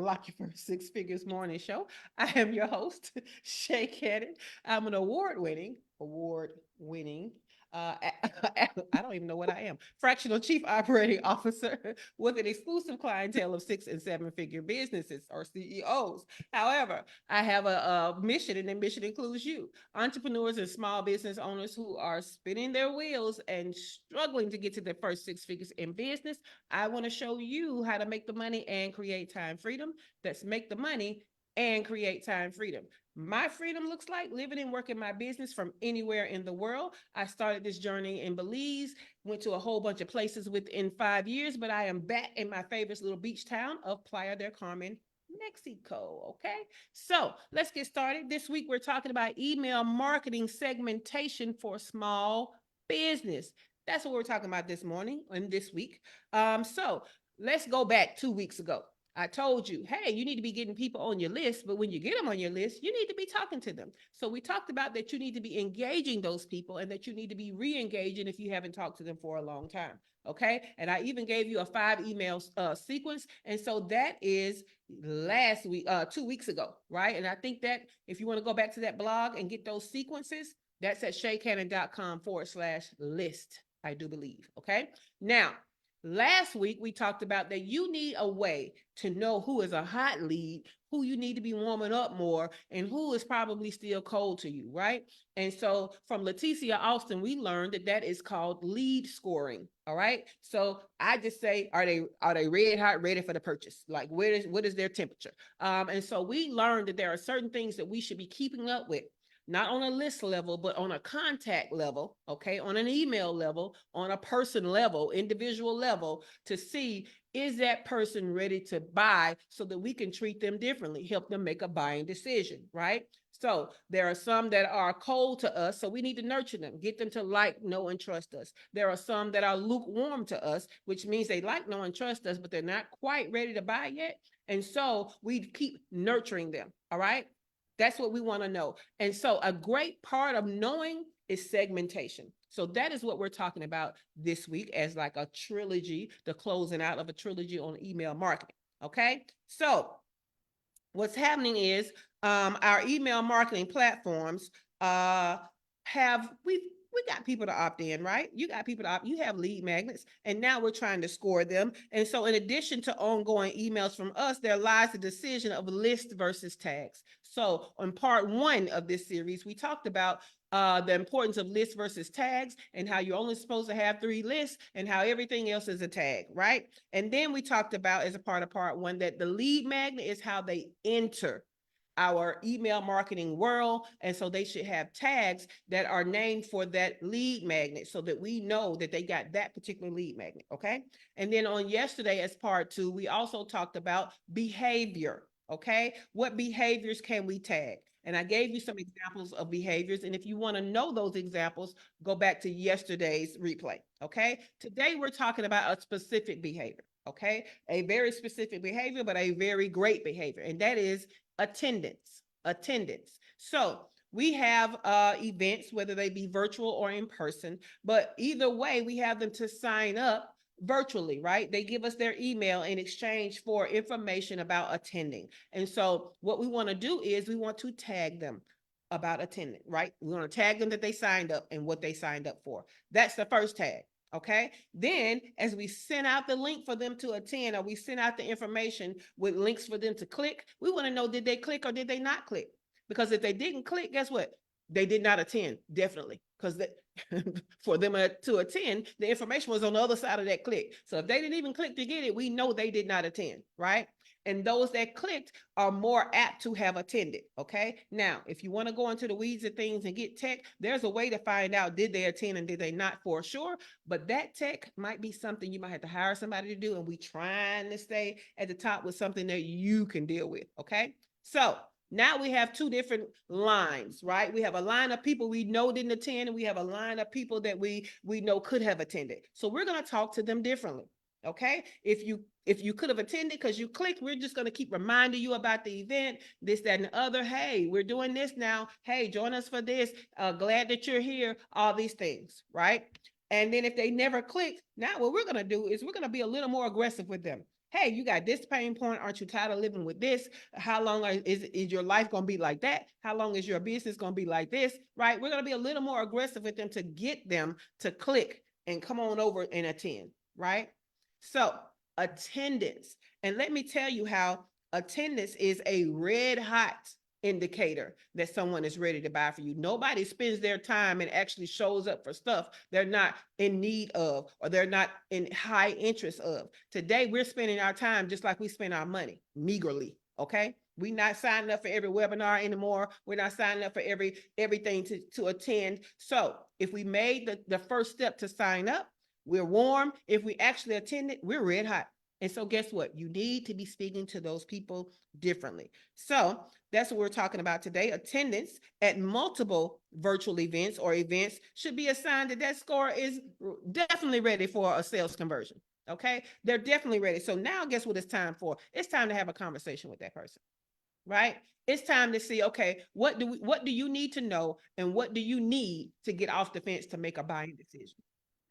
Unlock Your First Six Figures Morning Show. I am your host, Shay Cannon. I'm an award-winning, uh, I don't even know what I am, fractional chief operating officer with an exclusive clientele of 6 and 7 figure businesses or CEOs. However, I have a mission, and the mission includes you, entrepreneurs and small business owners who are spinning their wheels and struggling to get to their first 6 figures in business. I want to show you how to make the money and create time freedom. That's make the money and create time freedom. My freedom looks like living and working my business from anywhere in the world. I started this journey in Belize, went to a whole bunch of places within 5 years, but I am back in my favorite little beach town of Playa del Carmen, Mexico. Okay. So let's get started. This week, we're talking about email marketing segmentation for small business. That's what we're talking about this morning and this week. So let's go back 2 weeks ago. I told you, hey, you need to be getting people on your list, but when you get them on your list, you need to be talking to them. So we talked about that you need to be engaging those people and that you need to be re-engaging if you haven't talked to them for a long time. Okay. And I even gave you a 5 email sequence. And so that is last week, 2 weeks ago, right? And I think that if you want to go back to that blog and get those sequences, that's at shaycannon.com/list, I do believe. Okay. Now, last week, we talked about that you need a way to know who is a hot lead, who you need to be warming up more, and who is probably still cold to you, right? And so from Leticia Austin, we learned that that is called lead scoring. All right. So I just say, are they red hot, ready for the purchase? Like, what is their temperature? And so we learned that there are certain things that we should be keeping up with, not on a list level, but on a contact level, okay, on an email level, on a person level, individual level, to see, is that person ready to buy so that we can treat them differently, help them make a buying decision, right? So there are some that are cold to us, so we need to nurture them, get them to like, know, and trust us. There are some that are lukewarm to us, which means they like, know, and trust us, but they're not quite ready to buy yet. And so we keep nurturing them, all right? That's what we want to know. And so a great part of knowing is segmentation. So that is what we're talking about this week as like a trilogy, the closing out of a trilogy on email marketing. Okay. So what's happening is our email marketing platforms have we got people to opt in, right? You got people to opt. You have lead magnets, and now we're trying to score them. And so, in addition to ongoing emails from us, there lies the decision of list versus tags. So, on part one of this series, we talked about the importance of lists versus tags and how you're only supposed to have 3 lists and how everything else is a tag, right? And then we talked about, as a part of part one, that the lead magnet is how they enter our email marketing world. And so they should have tags that are named for that lead magnet so that we know that they got that particular lead magnet. Okay. And then on yesterday, as part two, we also talked about behavior. Okay. What behaviors can we tag? And I gave you some examples of behaviors. And if you want to know those examples, go back to yesterday's replay. Okay. Today, we're talking about a specific behavior. Okay. A very specific behavior, but a very great behavior. And that is attendance. So we have events, whether they be virtual or in person, but either way, we have them to sign up virtually, right? They give us their email in exchange for information about attending. And so what we want to do is we want to tag them about attending, right? We want to tag them that they signed up and what they signed up for. That's the first tag. Okay. Then, as we send out the link for them to attend, or we send out the information with links for them to click, we want to know, did they click or did they not click? Because if they didn't click, guess what? They did not attend, definitely. Because for them to attend, the information was on the other side of that click. So if they didn't even click to get it, we know they did not attend, right? And those that clicked are more apt to have attended. Okay. Now, if you want to go into the weeds of things and get tech, there's a way to find out, did they attend and did they not, for sure. But that tech might be something you might have to hire somebody to do. And we trying to stay at the top with something that you can deal with. Okay. So now we have 2 different lines, right? We have a line of people we know didn't attend, and we have a line of people that we know could have attended. So we're going to talk to them differently. Okay. If you could have attended because you clicked, we're just going to keep reminding you about the event, this, that, and the other. Hey, we're doing this now. Hey, join us for this. Glad that you're here. All these things, right? And then if they never clicked, now what we're going to do is we're going to be a little more aggressive with them. hey, you got this pain point. Aren't you tired of living with this? How long is your life going to be like that? How long is your business going to be like this? Right? We're going to be a little more aggressive with them to get them to click and come on over and attend. Right? So, attendance. And let me tell you how attendance is a red hot indicator that someone is ready to buy for you. Nobody spends their time and actually shows up for stuff they're not in need of or they're not in high interest of. Today, we're spending our time just like we spend our money, meagerly. Okay. We're not signing up for every webinar anymore. We're not signing up for everything to attend. So if we made the first step to sign up, we're warm. If we actually attend it, we're red hot. And so guess what? You need to be speaking to those people differently. So that's what we're talking about today. Attendance at multiple virtual events or events should be a sign that that score is definitely ready for a sales conversion. Okay. They're definitely ready. So now guess what it's time for? It's time to have a conversation with that person, right? It's time to see, okay, what do you need to know and what do you need to get off the fence to make a buying decision?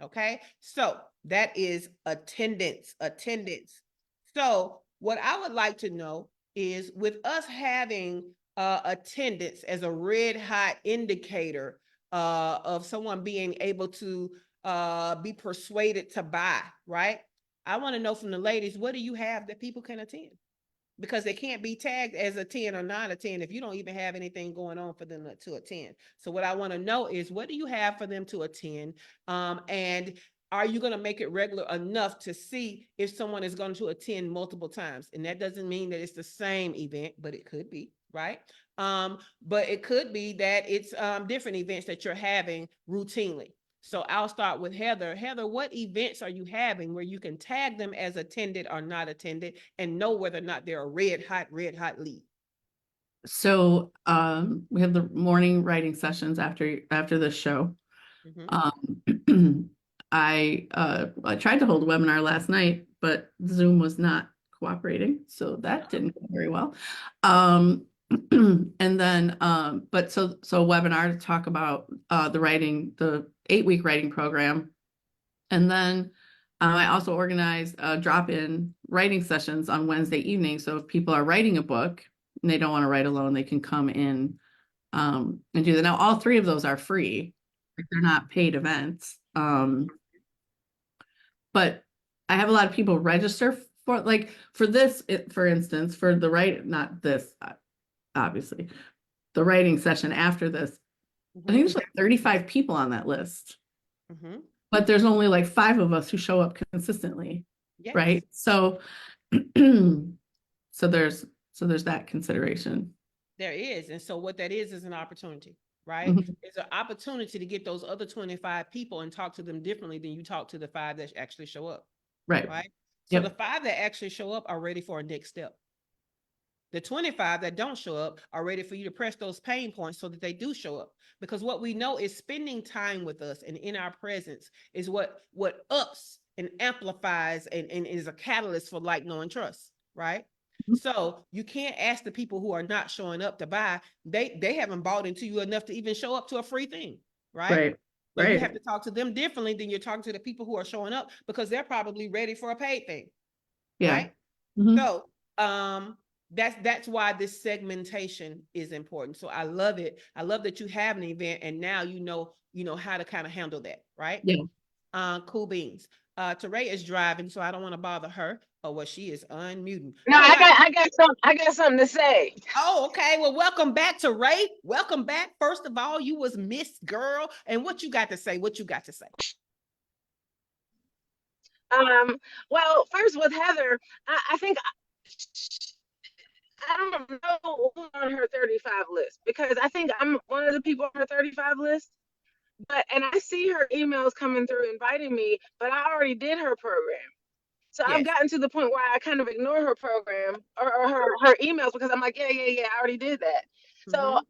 Okay. So that is attendance. So what I would like to know is with us having attendance as a red hot indicator of someone being able to be persuaded to buy, right? I want to know from the ladies, what do you have that people can attend? Because they can't be tagged as a 10 or not a 10 if you don't even have anything going on for them to attend. So what I want to know is, what do you have for them to attend? And are you going to make it regular enough to see if someone is going to attend multiple times? And that doesn't mean that it's the same event, but it could be, right? But it could be that it's different events that you're having routinely. So I'll start with Heather. Heather, what events are you having where you can tag them as attended or not attended and know whether or not they're a red hot lead? So we have the morning writing sessions after this show. Mm-hmm. I tried to hold a webinar last night, but Zoom was not cooperating, so that didn't go very well. And then but so a webinar to talk about the 8-week writing program. And then I also organized drop-in writing sessions on Wednesday evening. So if people are writing a book and they don't want to write alone, they can come in and do that. Now, all 3 of those are free. They're not paid events. But I have a lot of people register for this, for instance, for not this, obviously, the writing session after this. Mm-hmm. I think there's like 35 people on that list. Mm-hmm. But there's only like 5 of us who show up consistently. Yes. Right. So there's that consideration. There is. And so what that is an opportunity, right? Mm-hmm. It's an opportunity to get those other 25 people and talk to them differently than you talk to the 5 that actually show up. Right. Right. So Yep. the 5 that actually show up are ready for a next step. The 25 that don't show up are ready for you to press those pain points so that they do show up. Because what we know is spending time with us and in our presence is what ups and amplifies and is a catalyst for like, know, and trust, right? Mm-hmm. So you can't ask the people who are not showing up to buy. They haven't bought into you enough to even show up to a free thing, right? Right. So you Right. have to talk to them differently than you're talking to the people who are showing up because they're probably ready for a paid thing, Yeah. right? Mm-hmm. So that's why this segmentation is important. So I love it. I love that you have an event and now you know how to kind of handle that, right? Yeah. Cool beans. Teray is driving, so I don't want to bother her. Oh, well, she is unmuting. No, All right. I got something to say. Oh, okay. Well, welcome back, Teray. Welcome back. First of all, you was Miss Girl. And what you got to say? What you got to say? Well, first with Heather, I think I don't know who's on her 35 list because I think I'm one of the people on her 35 list. And I see her emails coming through inviting me, but I already did her program. So I've Yes. gotten to the point where I kind of ignore her program or her emails because I'm like, yeah, I already did that. So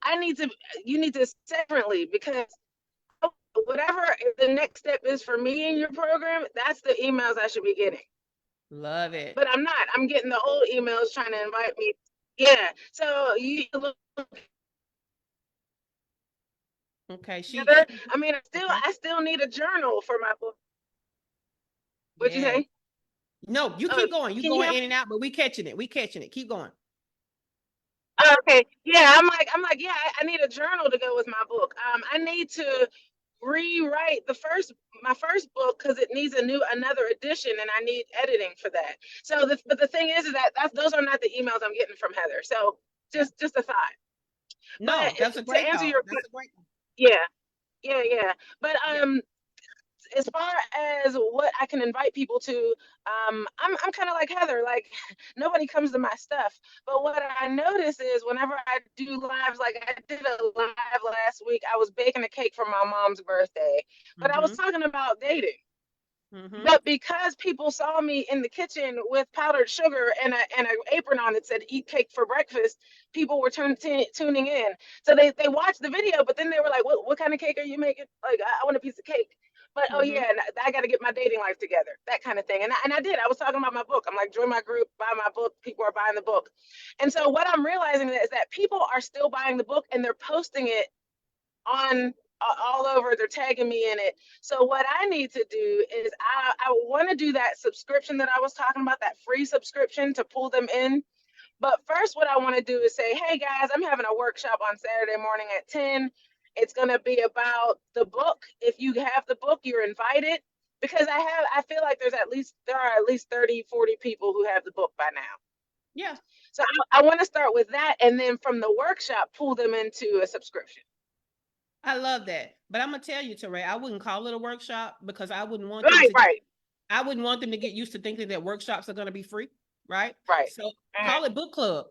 you need to separately because whatever the next step is for me in your program, that's the emails I should be getting. Love it. But I'm not. I'm getting the old emails trying to invite me. Yeah. So you look. Okay. I mean, I still need a journal for my book. What'd you Yes. say? No, you keep going. You Can you going hear in and out, but we catching it. We catching it. Keep going. Oh, okay. Yeah, I'm like, yeah, I need a journal to go with my book. I need to rewrite my first book because it needs another edition, and I need editing for that. So, but the thing is that those are not the emails I'm getting from Heather. So, just a thought. But No, that's a to great answer thought. your That's question, a great. yeah, yeah. But Yeah. as far as what I can invite people to, I'm kind of like Heather, like nobody comes to my stuff. But what I notice is whenever I do lives, like I did a live last week, I was baking a cake for my mom's birthday, but I was Mm-hmm. talking about dating. Mm-hmm. But because people saw me in the kitchen with powdered sugar and an apron on that said "Eat cake for breakfast," people were tuning in. So they watched the video, but then they were like, "What kind of cake are you making?" Like, I want a piece of cake. But oh Mm-hmm. yeah, and I got to get my dating life together, that kind of thing. And I did. I was talking about my book. I'm like, join my group, buy my book. People are buying the book, and so what I'm realizing is that people are still buying the book and they're posting it on all over. They're tagging me in it. So what I need to do is I want to do that subscription that I was talking about, that free subscription to pull them in. But first, what I want to do is say, hey guys, I'm having a workshop on Saturday morning at 10. It's going to be about the book. If you have the book, you're invited, because I feel like there are at least 30, 40 people who have the book by now. Yeah. So I want to start with that, and then from the workshop pull them into a subscription. I love that. But I'm gonna tell you, Teray, I wouldn't call it a workshop because I wouldn't want them Right, to right, I wouldn't want them to get used to thinking that workshops are gonna be free, right? right. So Mhm, call it book club.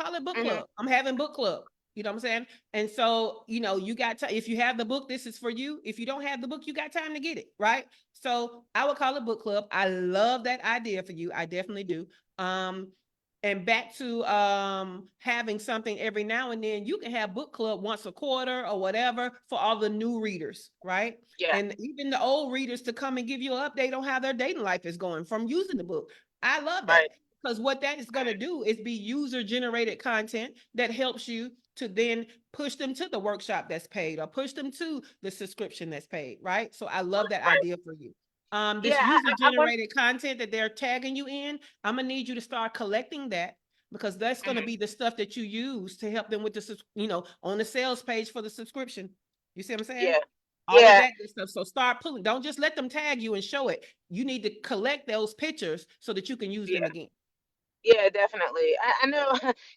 Call it book mhm. club. I'm having book club. You know what I'm saying? And so, you got to, if you have the book, this is for you. If you don't have the book, you got time to get it, right? So I would call it book club. I love that idea for you. I definitely do. Um, and back to having something every now and then, you can have book club once a quarter or whatever for all the new readers, right? Yeah, And even the old readers to come and give you an update on how their dating life is going from using the book. I love that right, because what that is going to do is be user generated content that helps you to then push them to the workshop that's paid or push them to the subscription that's paid, right? So I love that right. idea for you. Yeah, This user I want. generated content that they're tagging you in, I'm gonna need you to start collecting that because that's going to Mhm, be the stuff that you use to help them with the, on the sales page for the subscription. You see what I'm saying? yeah, All of yeah, that good stuff. So start pulling. Don't just let them tag you and show it. You need to collect those pictures so that you can use them yeah, again. yeah, definitely. I know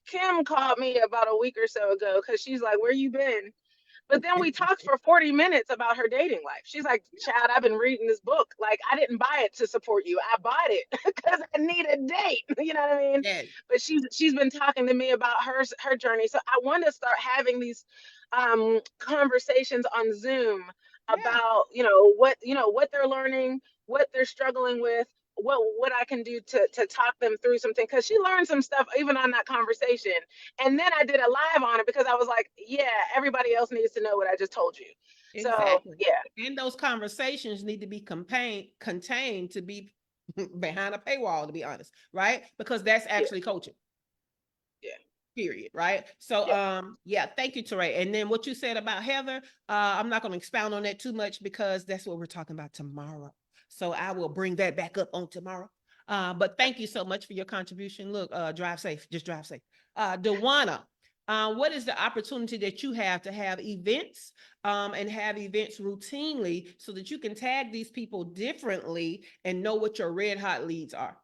Kim called me about a week or so ago because she's like, "Where you been?" But then we talked for 40 minutes about her dating life. She's like, "Chad, I've been reading this book. Like, I didn't buy it to support you. I bought it because I need a date." You know what I mean? Yes. But she's been talking to me about her journey. So I want to start having these conversations on Zoom Yeah. about what they're learning, what they're struggling with, what I can do to talk them through something, because she learned some stuff even on that conversation. And then I did a live on it because I was like, yeah, everybody else needs to know what I just told you. So Exactly. yeah, And those conversations need to be contained to be behind a paywall, to be honest, right? Because that's yeah, actually coaching. yeah, Period. Right. So yeah. yeah, thank you, Teray. And then what you said about Heather, I'm not gonna expound on that too much because that's what we're talking about tomorrow. So I will bring that back up on tomorrow. But thank you so much for your contribution. Look, drive safe, just drive safe. Dewana, what is the opportunity that you have to have events and have events routinely so that you can tag these people differently and know what your red hot leads are?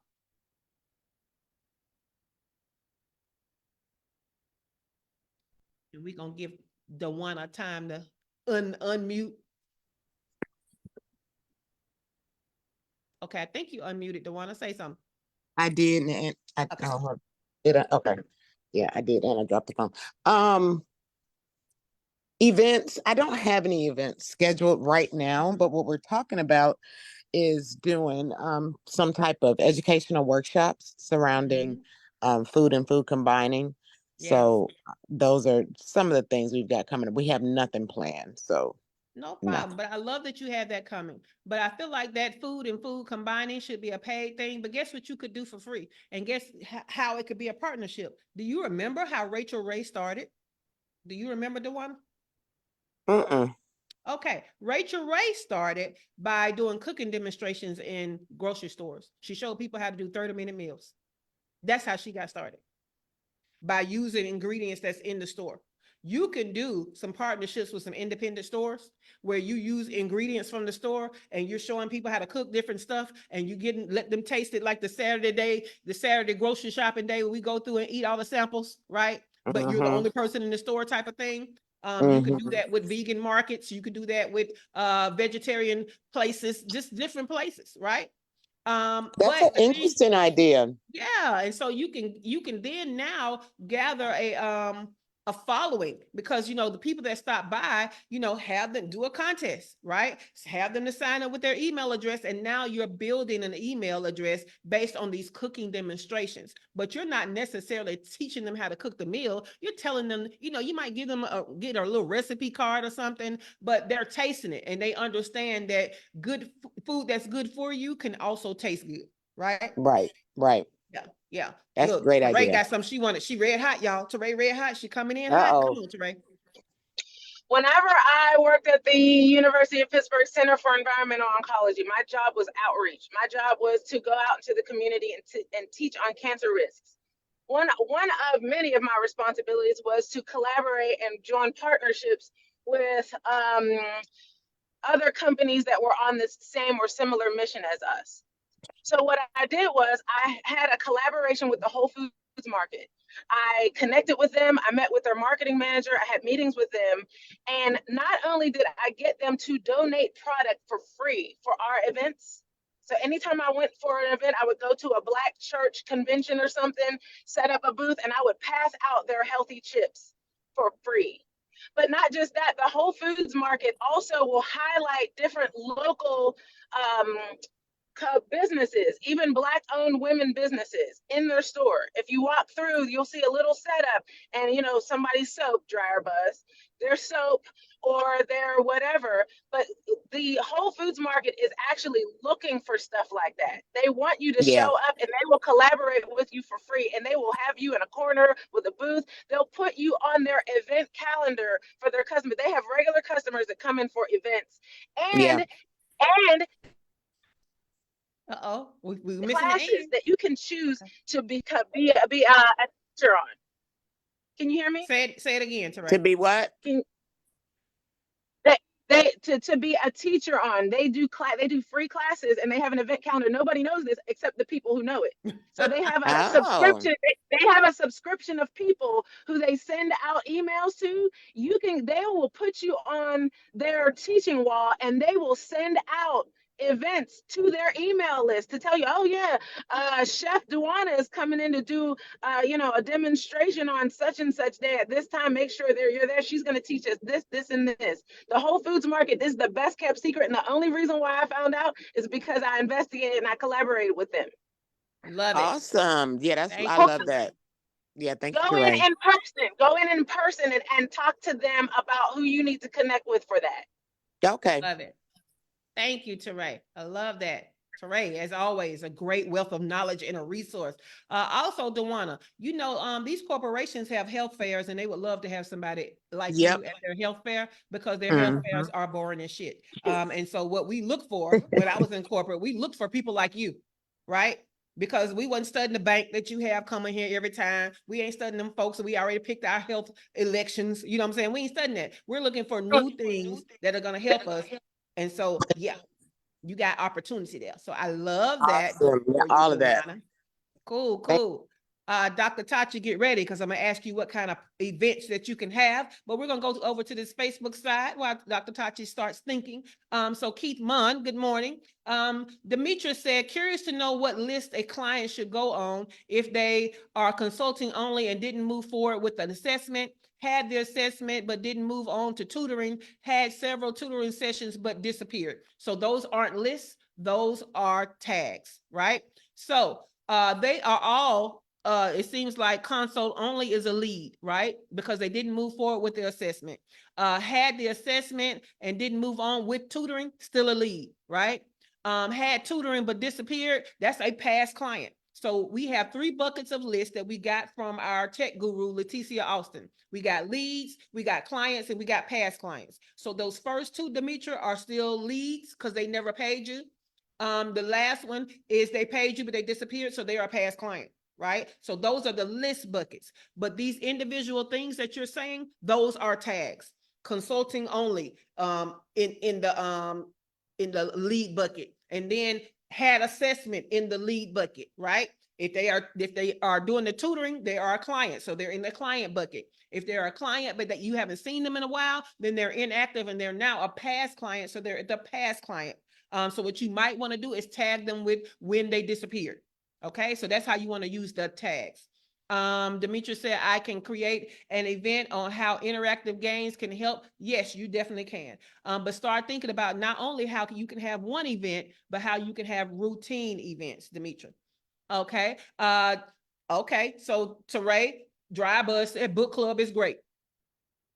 And we're gonna give Dewana time to unmute. Okay, I think you unmuted. Dewana, say something. I did, and I Okay. did. Okay, yeah, I did, and I dropped the phone. Um, Events. I don't have any events scheduled right now, Mhm. but what we're talking about is doing some type of educational workshops surrounding Mhm. food and food combining. Yes. So those are some of the things we've got coming up. We have nothing planned, so No problem. nothing. But I love that you have that coming. But I feel like that food and food combining should be a paid thing. But guess what you could do for free? And guess how it could be a partnership? Do you remember how Rachel Ray started? Do you remember the one? Mm-mm. Okay. Rachel Ray started by doing cooking demonstrations in grocery stores. She showed people how to do 30-minute meals. That's how she got started, by using ingredients that's in the store. You can do some partnerships with some independent stores where you use ingredients from the store and you're showing people how to cook different stuff, and you let them taste it, like the Saturday grocery shopping day, where we go through and eat all the samples, right? But you're the only person in the store type of thing. You can do that with vegan markets. You could do that with vegetarian places, just different places, right? That's But an interesting idea. yeah, and so you can then now gather a following, because the people that stop by, have them do a contest, right? Have them to sign up with their email address, and now you're building an email address based on these cooking demonstrations. But you're not necessarily teaching them how to cook the meal. You're telling them, you might give them get a little recipe card or something, but they're tasting it and they understand that good food that's good for you can also taste good, right? Right, right. Yeah, yeah. That's a Look, great Teray idea. got something she wanted. She red hot, y'all. Teray red hot. She coming in hot. Come Uh-oh. on, Teray. Whenever I worked at the University of Pittsburgh Center for Environmental Oncology, my job was outreach. My job was to go out into the community and teach on cancer risks. One of many of my responsibilities was to collaborate and join partnerships with other companies that were on the same or similar mission as us. So what I did was I had a collaboration with the Whole Foods Market. I connected with them. I met with their marketing manager. I had meetings with them. And not only did I get them to donate product for free for our events. So anytime I went for an event, I would go to a Black church convention or something, set up a booth, and I would pass out their healthy chips for free. But not just that, the Whole Foods Market also will highlight different local businesses, even Black-owned women businesses in their store. If you walk through, you'll see a little setup and somebody's soap, dryer buzz, their soap or their whatever. But the Whole Foods Market is actually looking for stuff like that. They want you to Yeah. show up, and they will collaborate with you for free, and they will have you in a corner with a booth. They'll put you on their event calendar for their customers. They have regular customers that come in for events, Yeah. and Uh-oh. We missing the classes end. that you can choose to be a teacher on. Can you hear me? Say it again, To Teray. be what? To be a teacher on. They do free classes, and they have an event calendar. Nobody knows this except the people who know it. So they have a Oh, subscription. They have a subscription of people who they send out emails to. They will put you on their teaching wall, and they will send out events to their email list to tell you, oh yeah, Chef Duana is coming in to do a demonstration on such and such day at this time. Make sure you're there. She's going to teach us this and this. The Whole Foods Market, this is the best kept secret, and the only reason why I found out is because I investigated and I collaborated with them. Love it. awesome. Yeah, I Thank love you. that. Yeah, thank you, Go Teray. in person and talk to them about who you need to connect with for that. Okay. Love it. Thank you, Teray. I love that. Teray, as always, a great wealth of knowledge and a resource. Also, Dewana, these corporations have health fairs, and they would love to have somebody like Yep. you at their health fair, because their health fairs are boring as shit. And so what we look for when I was in corporate, we looked for people like you, right? Because we wasn't studying the bank that you have coming here every time. We ain't studying them folks, so we already picked our health elections. You know what I'm saying? We ain't studying that. We're looking for new things that are going to help us. And so, yeah, you got opportunity there. So I love that. Awesome. Yeah, For you, all of that. Dewana. Cool. Dr. Tachi, get ready, because I'm going to ask you what kind of events that you can have. But we're going to go over to this Facebook side while Dr. Tachi starts thinking. So Keith Munn, good morning. Demetra said, curious to know what list a client should go on if they are consulting only and didn't move forward with an assessment, had the assessment but didn't move on to tutoring, had several tutoring sessions but disappeared. So those aren't lists, those are tags, right? So they are all, it seems like consult only is a lead, right? Because they didn't move forward with the assessment. Had the assessment and didn't move on with tutoring, still a lead, right? Had tutoring but disappeared, that's a past client. So we have 3 buckets of lists that we got from our tech guru, Leticia Austin. We got leads, we got clients, and we got past clients. So those first 2, Demetra, are still leads because they never paid you. The last one is they paid you, but they disappeared. So they are a past client, right? So those are the list buckets. But these individual things that you're saying, those are tags. Consulting only in the lead bucket, and then had assessment in the lead bucket, right? If they are doing the tutoring, they are a client, so they're in the client bucket. If they're a client but that you haven't seen them in a while, then they're inactive and they're now a past client, so they're the past client. So what you might want to do is tag them with when they disappeared. Okay, so that's how you want to use the tags. Demetra said, I can create an event on how interactive games can help. Yes, you definitely can. But start thinking about not only how you can have one event, but how you can have routine events, Demetra. Okay. Okay. So Teray, Dry Bus said book club is great.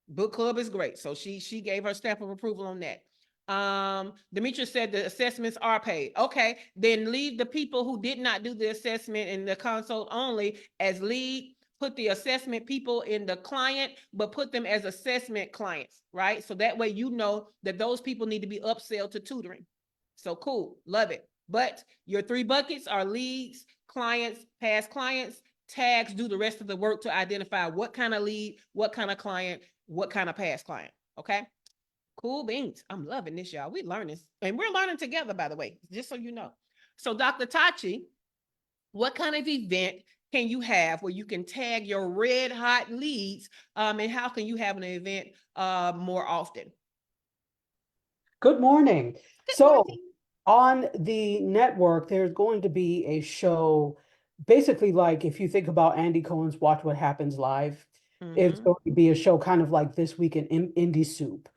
Book club is great. So she gave her stamp of approval on that. Demetra said the assessments are paid. Okay, then leave the people who did not do the assessment in the consult only as lead. Put the assessment people in the client, but put them as assessment clients, right? So that way you know that those people need to be upsell to tutoring. So cool, love it. But your 3 buckets are leads, clients, past clients. Tags do the rest of the work to identify what kind of lead, what kind of client, what kind of past client. Okay. Cool beans. I'm loving this, y'all. We learning, and we're learning together, by the way, just so you know. So, Dr. Tachi, what kind of event can you have where you can tag your red hot leads? And how can you have an event more often? Good morning. Good So morning. on the network, there's going to be a show, basically like if you think about Andy Cohen's Watch What Happens Live, it's Mhm. going to be a show kind of like This Week in Indie Soup.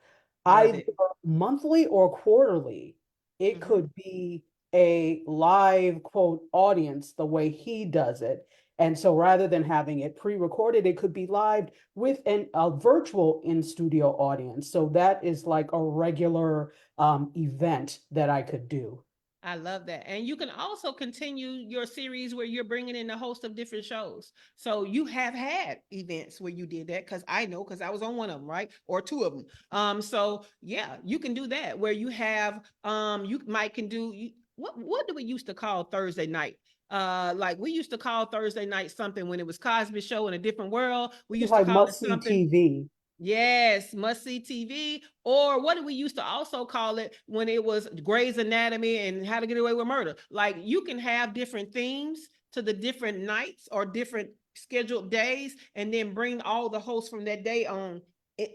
Love Either it. monthly or quarterly, it Mhm. could be a live quote audience the way he does it. And so rather than having it pre-recorded, it could be live with a virtual in-studio audience. So that is like a regular event that I could do. I love that. And you can also continue your series where you're bringing in a host of different shows. So you have had events where you did that because I know because I was on one of them, right? Or 2 of them. So yeah, you can do that where you have you might can do what do we used to call Thursday night? Like we used to call Thursday night something when it was Cosby Show in a different world. We It's used to like call it must-see something. TV. Yes, must see TV. Or what did we used to also call it when it was Grey's Anatomy and How to Get Away with Murder? Like you can have different themes to the different nights or different scheduled days, and then bring all the hosts from that day on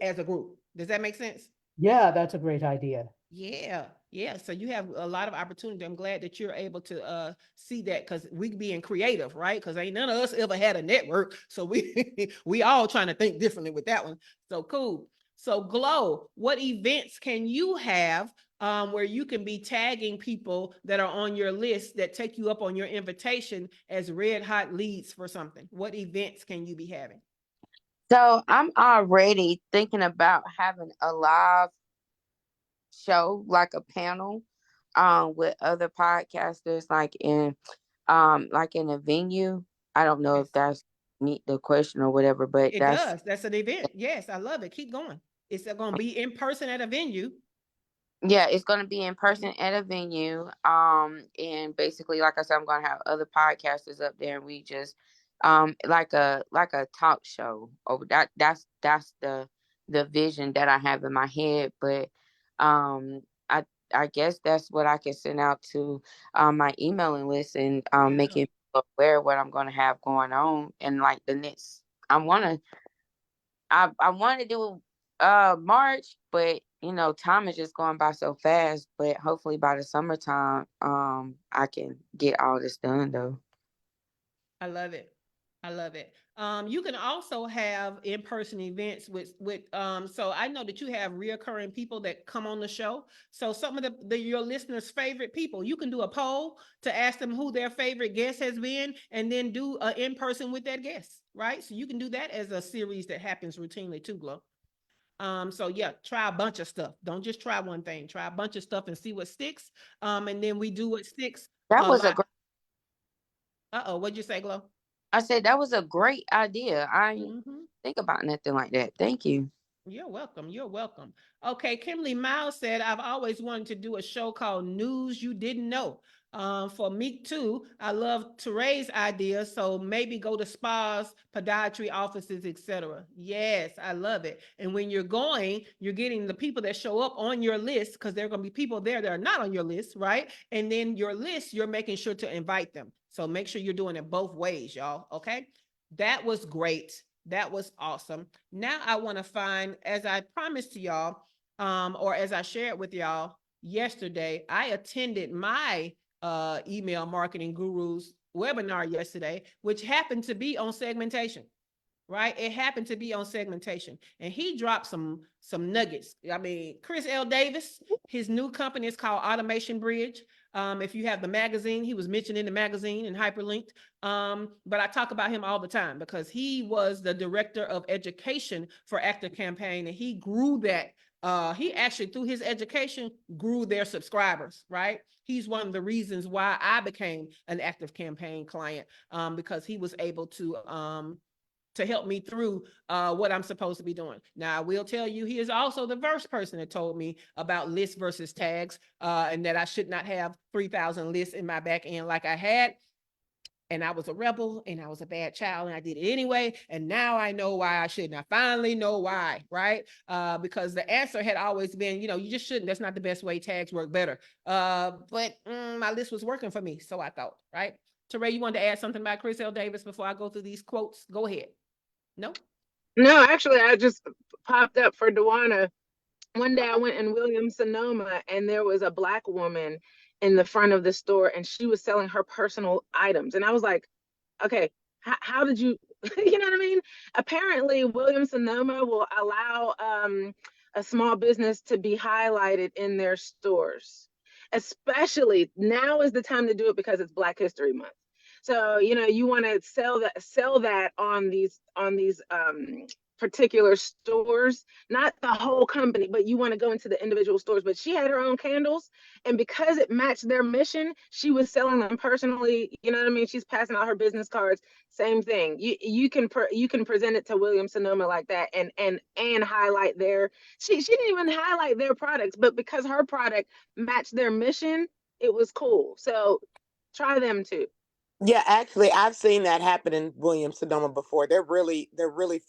as a group. Does that make sense? Yeah, that's a great idea. Yeah, yeah. So you have a lot of opportunity. I'm glad that you're able to see that because we being creative, right? Because ain't none of us ever had a network. So we we all trying to think differently with that one. So cool. So Glow, what events can you have where you can be tagging people that are on your list that take you up on your invitation as red hot leads for something? What events can you be having? So I'm already thinking about having a live show, like a panel, with other podcasters, like in a venue. I don't know if Yes. that's meet the question or whatever, but It that's does. That's an event. Yes, I love it. Keep going. It's going to be in person at a venue. yeah, it's gonna be in Mhm. person at a venue. And basically, like I said, I'm gonna have other podcasters up there, and we just like a talk show. Oh, that's the vision that I have in my head. But um, I I guess that's what I can send out to my emailing list and Yeah. making people aware of what I'm gonna have going on. And like the next, I wanna I want to do March, but time is just going by so fast. But hopefully by the summertime, I can get all this done though. I love it. I love it. You can also have in-person events with so I know that you have reoccurring people that come on the show. So some of your listeners' favorite people, you can do a poll to ask them who their favorite guest has been, and then do a in-person with that guest, right? So you can do that as a series that happens routinely too, Glow. So yeah, try a bunch of stuff. Don't just try one thing. Try a bunch of stuff and see what sticks. And then we do what sticks That a was a lot. great. What'd you say, Glow? I said that was a great idea. I didn't Mhm. think about nothing like that. Thank you. You're welcome. You're welcome. Okay, Kimberly Miles said, I've always wanted to do a show called News You Didn't Know. For me too, I love Teray's idea. So maybe go to spas, podiatry offices, etc. Yes, I love it. And when you're going, you're getting the people that show up on your list, because there are going to be people there that are not on your list, right? And then your list, you're making sure to invite them. So make sure you're doing it both ways, y'all. Okay. That was great. That was awesome. Now I want to find, as I promised to y'all, or as I shared with y'all yesterday, I attended my email marketing gurus webinar yesterday, which happened to be on segmentation. Right, it happened to be on segmentation, and he dropped some nuggets. I mean, Chris L. Davis, his new company is called Automation Bridge. If you have the magazine, he was mentioned in the magazine and hyperlinked. But I talk about him all the time because he was the director of education for Active Campaign, and he grew that. He actually, through his education, grew their subscribers, right? He's one of the reasons why I became an Active Campaign client, because he was able to help me through what I'm supposed to be doing. Now, I will tell you, he is also the first person that told me about lists versus tags, and that I should not have 3,000 lists in my back end like I had. And I was a rebel and I was a bad child and I did it anyway. And now I know why I shouldn't. I finally know why, right? Because the answer had always been, you just shouldn't. That's not the best way. Tags work better. But my list was working for me. So I thought, right? Teray, you wanted to add something about Chris L. Davis before I go through these quotes? Go ahead. No? No, actually, I just popped up for Dewana. One day I went in Williams-Sonoma and there was a Black woman in the front of the store and she was selling her personal items. And I was like, okay, how did you, you know what I mean? Apparently, Williams-Sonoma will allow a small business to be highlighted in their stores. Especially now is the time to do it because it's Black History Month. So, you want to sell that on these particular stores, not the whole company, but you want to go into the individual stores. But she had her own candles, and because it matched their mission, she was selling them personally. You know what I mean? She's passing out her business cards. Same thing. You can present it to Williams Sonoma like that, and highlight their. She didn't even highlight their products, but because her product matched their mission, it was cool. So try them too. Yeah, actually, I've seen that happen in Williams Sonoma before. They're really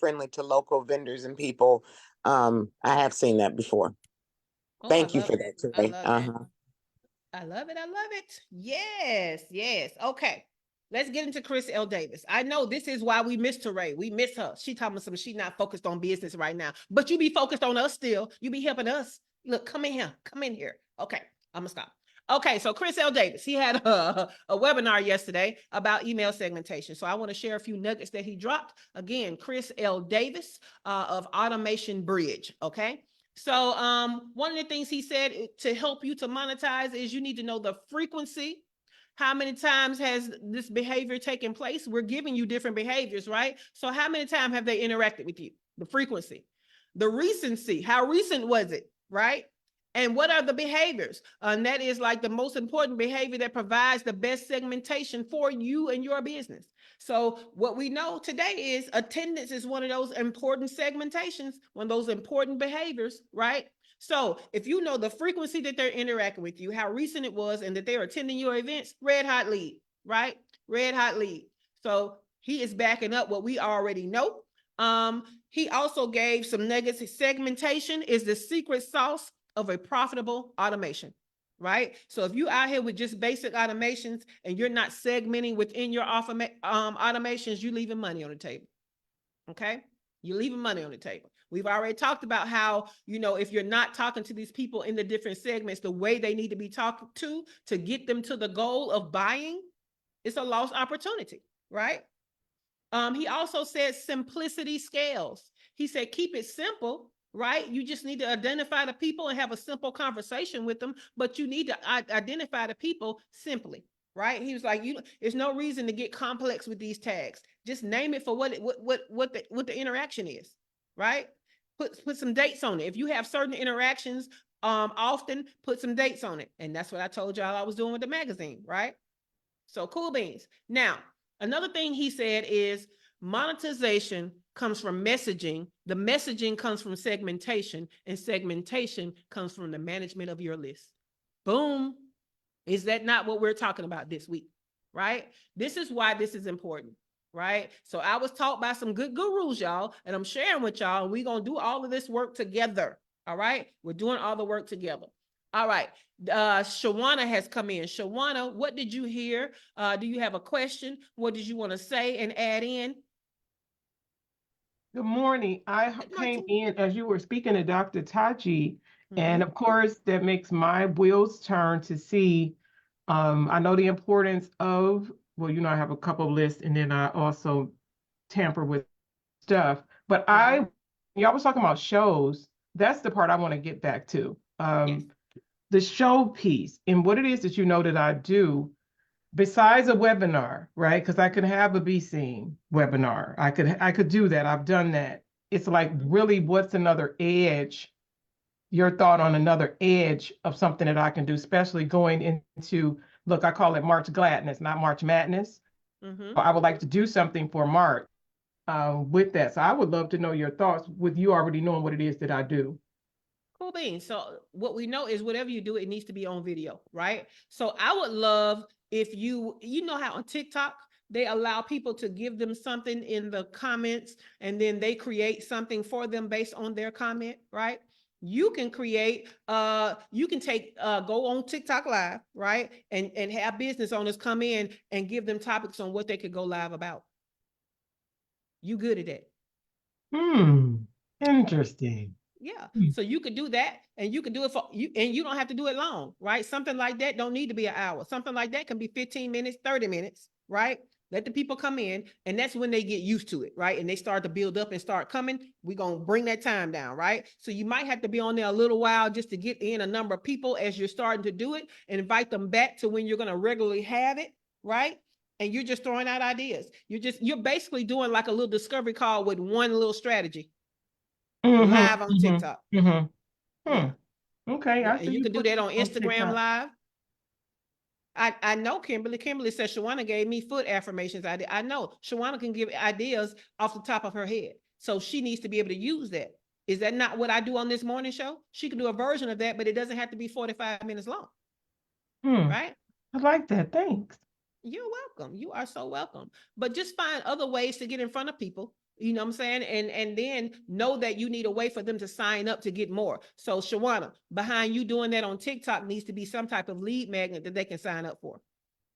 friendly to local vendors and people. I have seen that before. Oh, I Thank you love for it. that I today. love it. Uh-huh. I love it. I love it. Yes, yes. Okay. Let's get into Chris L. Davis. I know this is why we miss Teray. We miss her. She talking about something. She's not focused on business right now, but you be focused on us still. You be helping us. Look, come in here. Come in here. Okay. I'm gonna stop. Okay, so Chris L. Davis, he had a webinar yesterday about email segmentation. So I want to share a few nuggets that he dropped. Again, Chris L. Davis of Automation Bridge. Okay. So one of the things he said to help you to monetize is you need to know the frequency. How many times has this behavior taken place? We're giving you different behaviors, right? So how many times have they interacted with you? The frequency. The recency. How recent was it, right? And what are the behaviors? And that is like the most important behavior that provides the best segmentation for you and your business. So what we know today is attendance is one of those important segmentations, one of those important behaviors, right? So if you know the frequency that they're interacting with you, how recent it was, and that they're attending your events, red hot lead, right? Red hot lead. So he is backing up what we already know. He also gave some nuggets. Segmentation is the secret sauce of a profitable automation, right? So if you out here with just basic automations and you're not segmenting within your automations, you're leaving money on the table. Okay. You're leaving money on the table. We've already talked about how, if you're not talking to these people in the different segments, the way they need to be talked to get them to the goal of buying, it's a lost opportunity, right? He also said simplicity scales. He said, keep it simple, right? You just need to identify the people and have a simple conversation with them, but you need to identify the people simply, right? He was like, there's no reason to get complex with these tags. Just name it for what the interaction is, right? Put some dates on it. If you have certain interactions, often put some dates on it. And that's what I told y'all I was doing with the magazine, right? So cool beans. Now, Another thing he said is monetization comes from messaging. The messaging comes from segmentation, and segmentation comes from the management of your list. Boom. Is that not what we're talking about this week? Right? This is why this is important. Right? So I was taught by some good gurus, y'all, and I'm sharing with y'all, and we're going to do all of this work together. All right? We're doing all the work together. All right. Shawana has come in. Shawana, what did you hear? Do you have a question? What did you want to say and add in? Good morning. I Good came morning. in as you were speaking to Dr. Tachi, and Mhm. of course, that makes my wheels turn to see. I know the importance of, well, I have a couple of lists, and then I also tamper with stuff. But y'all was talking about shows. That's the part I want to get back to. Yes. The show piece and what it is that that I do. Besides a webinar, right? Because I could have a Be Seen webinar. I could do that. I've done that. It's like really what's another edge, your thought on another edge of something that I can do, especially going into, look, I call it March Gladness, not March Madness. Mm-hmm. I would like to do something for March with that. So I would love to know your thoughts with you already knowing what it is that I do. Cool beans. So what we know is whatever you do, it needs to be on video, right? So I would love if you know how on TikTok, they allow people to give them something in the comments and then they create something for them based on their comment, right? You can create, you can take, go on TikTok live, right? And have business owners come in and give them topics on what they could go live about. You good at that? Interesting. Yeah. Hmm. So you could do that and you can do it for you and you don't have to do it long, right? Something like that don't need to be an hour. Something like that can be 15 minutes, 30 minutes, right? Let the people come in and that's when they get used to it, right? And they start to build up and start coming. We're going to bring that time down, right? So you might have to be on there a little while just to get in a number of people as you're starting to do it and invite them back to when you're going to regularly have it, right? And you're just throwing out ideas. You're basically doing like a little discovery call with one little strategy live on TikTok. Yeah. Okay, Yeah. I And see you you can do put that it on on Instagram TikTok. live. I know Kimberly. Kimberly said Shawana gave me foot affirmations. I know Shawana can give ideas off the top of her head. So she needs to be able to use that. Is that not what I do on this morning show? She can do a version of that, but it doesn't have to be 45 minutes long. Hmm, Right? I like that. Thanks. You're welcome. You are so welcome. But just find other ways to get in front of people. You know what I'm saying? And then know that you need a way for them to sign up to get more. So Shawana, behind you doing that on TikTok needs to be some type of lead magnet that they can sign up for.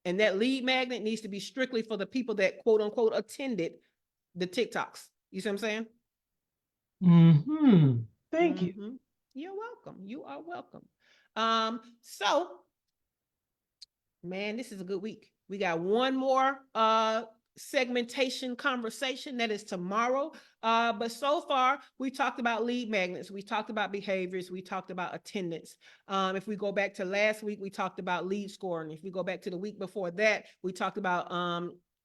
And that lead magnet needs to be strictly for the people that quote unquote attended the TikToks. You see what I'm saying? Thank you. Mm-hmm. You're welcome. You are welcome. So man, this is a good week. We got one more segmentation conversation that is tomorrow. But so far, we talked about lead magnets, we talked about behaviors, we talked about attendance. If we go back to last week, we talked about lead scoring. If we go back to the week before that, we talked about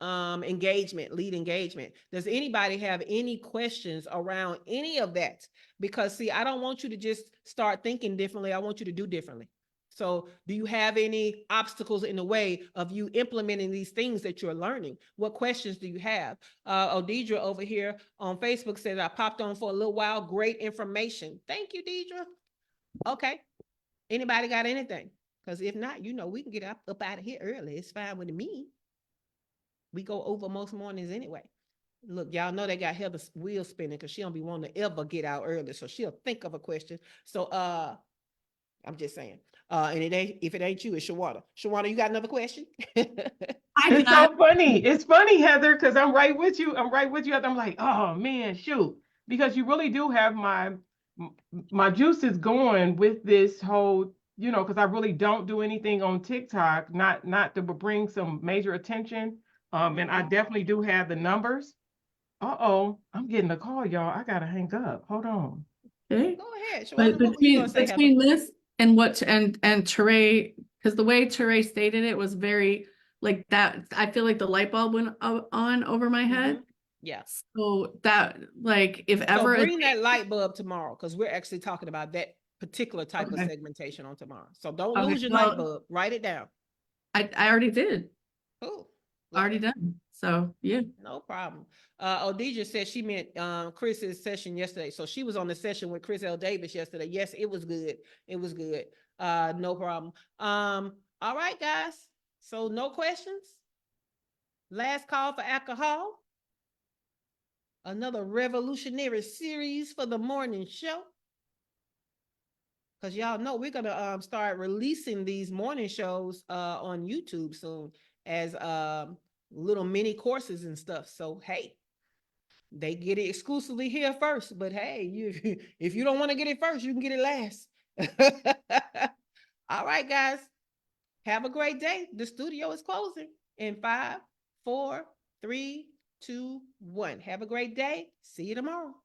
engagement, lead engagement. Does anybody have any questions around any of that? Because see, I don't want you to just start thinking differently. I want you to do differently. So do you have any obstacles in the way of you implementing these things that you're learning? What questions do you have? Deidre over here on Facebook says, I popped on for a little while. Great information. Thank you, Deidre. Okay. Anybody got anything? Because if not, we can get up out of here early. It's fine with me. We go over most mornings anyway. Look, y'all know they got Heather's wheel spinning because she don't be wanting to ever get out early. So she'll think of a question. So I'm just saying. And if it ain't you, it's Shawana. Shawana, you got another question? I do It's not. so funny. It's funny, Heather, because I'm right with you. I'm right with you. I'm like, oh man, shoot, because you really do have my juices going with this whole, because I really don't do anything on TikTok, not to bring some major attention. And I definitely do have the numbers. Uh-oh, I'm getting a call, y'all. I gotta hang up. Hold on. Okay. Go ahead, But Shawana. What were you gonna say, Heather? between this and and Teray, because the way Teray stated it was very like that. I feel like the light bulb went on over my head. Yeah. So that like if So ever bring that light bulb tomorrow because we're actually talking about that particular type of okay. segmentation on tomorrow. So don't Okay. lose your light Well, bulb. Write it down. I already did. Cool. Already Lovely. done. So yeah. No problem. Odija said she meant Chris's session yesterday. So she was on the session with Chris L. Davis yesterday. Yes, it was good. It was good. No problem. All right, guys. So no questions. Last call for alcohol. Another revolutionary series for the morning show. Because y'all know we're gonna start releasing these morning shows on YouTube soon as little mini courses and stuff. So hey, they get it exclusively here first. But hey, you if you don't want to get it first, you can get it last. All right, guys. Have a great day. The studio is closing in 5, 4, 3, 2, 1. Have a great day. See you tomorrow.